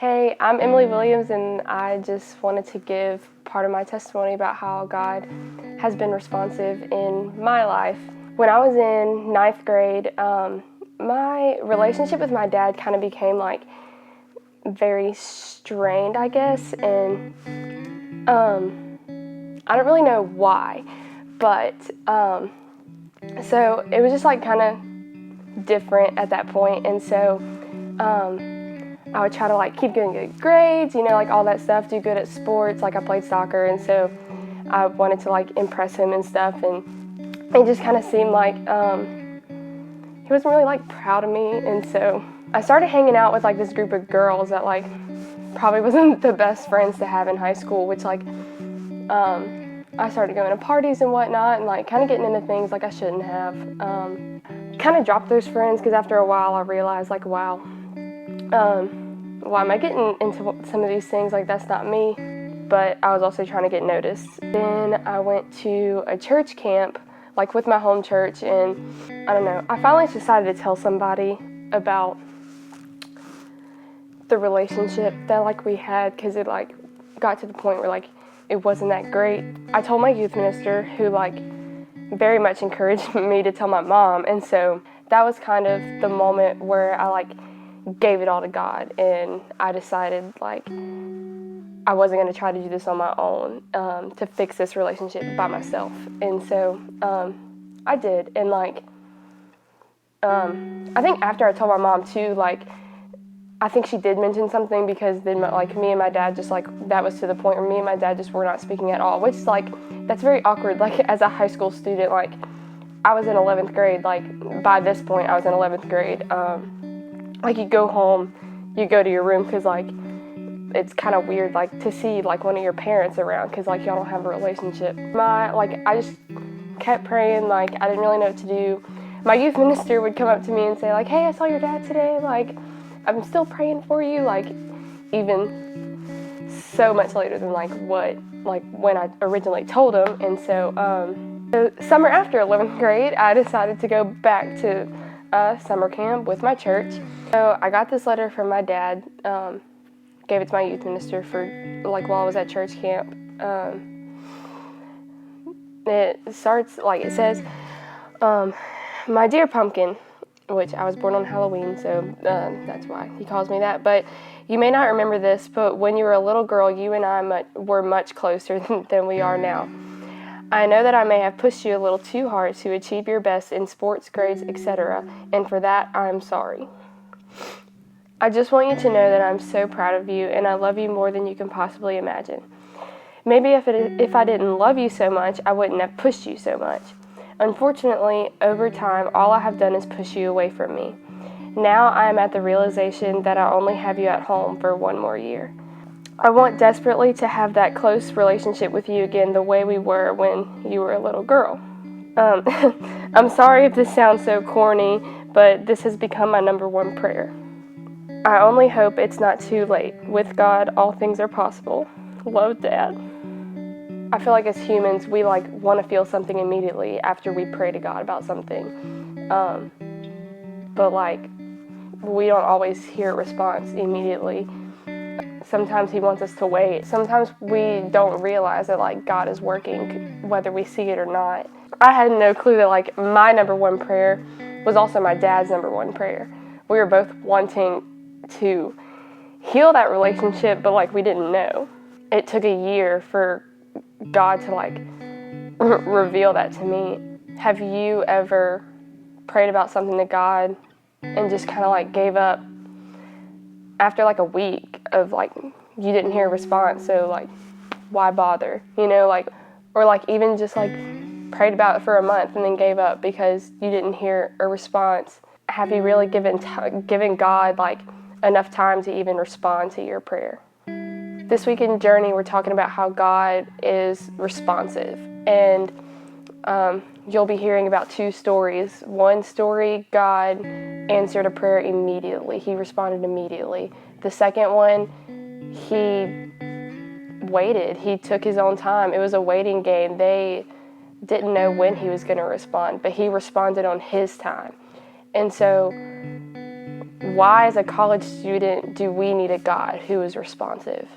Hey, I'm Emily Williams, and I just wanted to give part of my testimony about how God has been responsive in my life. When I was in ninth grade, my relationship with my dad kind of became like very strained, I guess, and I don't really know why, but so it was just like kind of different at that point, and so I would try to like keep getting good grades, like all that stuff, do good at sports, like I played soccer, and so I wanted to like impress him and stuff, and it just kind of seemed like he wasn't really like proud of me, and so I started hanging out with like this group of girls that like probably wasn't the best friends to have in high school, which like I started going to parties and whatnot, and like kind of getting into things like I shouldn't have. Kind of dropped those friends because after a while I realized like, wow, why am I getting into some of these things? Like, that's not me. But I was also trying to get noticed. Then I went to a church camp, like with my home church, and I don't know, I finally decided to tell somebody about the relationship that like we had, because it like got to the point where like it wasn't that great. I told my youth minister, who like very much encouraged me to tell my mom, and so that was kind of the moment where I like gave it all to God, and I decided like I wasn't going to try to do this on my own, to fix this relationship by myself. And so I did, and like I think after I told my mom too, like I think she did mention something, because then like me and my dad just like, that was to the point where me and my dad just were not speaking at all, which is like, that's very awkward. Like as a high school student, like I was in 11th grade, like by this point I was in 11th grade. Like you go home, you go to your room, because like it's kind of weird like to see like one of your parents around, because like y'all don't have a relationship. I just kept praying, like I didn't really know what to do. My youth minister would come up to me and say like, hey, I saw your dad today, like I'm still praying for you, like even so much later than like when I originally told him. And so the summer after 11th grade, I decided to go back to summer camp with my church. So I got this letter from my dad, gave it to my youth minister for like while I was at church camp. It starts like, it says, my dear pumpkin, which I was born on Halloween, so that's why he calls me that. But you may not remember this, but when you were a little girl, you and I were much closer than we are now. I know that I may have pushed you a little too hard to achieve your best in sports, grades, etc., and for that, I'm sorry. I just want you to know that I'm so proud of you, and I love you more than you can possibly imagine. Maybe if I didn't love you so much, I wouldn't have pushed you so much. Unfortunately, over time, all I have done is push you away from me. Now I am at the realization that I only have you at home for one more year. I want desperately to have that close relationship with you again, the way we were when you were a little girl. I'm sorry if this sounds so corny, but this has become my number one prayer. I only hope it's not too late. With God, all things are possible. Love, Dad. I feel like as humans, we like want to feel something immediately after we pray to God about something. But like, we don't always hear a response immediately. Sometimes he wants us to wait. Sometimes we don't realize that like God is working, whether we see it or not. I had no clue that like my number one prayer was also my dad's number one prayer. We were both wanting to heal that relationship, but like we didn't know. It took a year for God to like reveal that to me. Have you ever prayed about something to God and just kind of like gave up after like a week of like you didn't hear a response, so like why bother, like, or like even just like prayed about it for a month and then gave up because you didn't hear a response? Have you really given God like enough time to even respond to your prayer? This week in Journey, we're talking about how God is responsive, and you'll be hearing about two stories. One story, God answered a prayer immediately. He responded immediately. The second one, he waited. He took his own time. It was a waiting game. They didn't know when he was going to respond, but he responded on his time. And so why, as a college student, do we need a God who is responsive?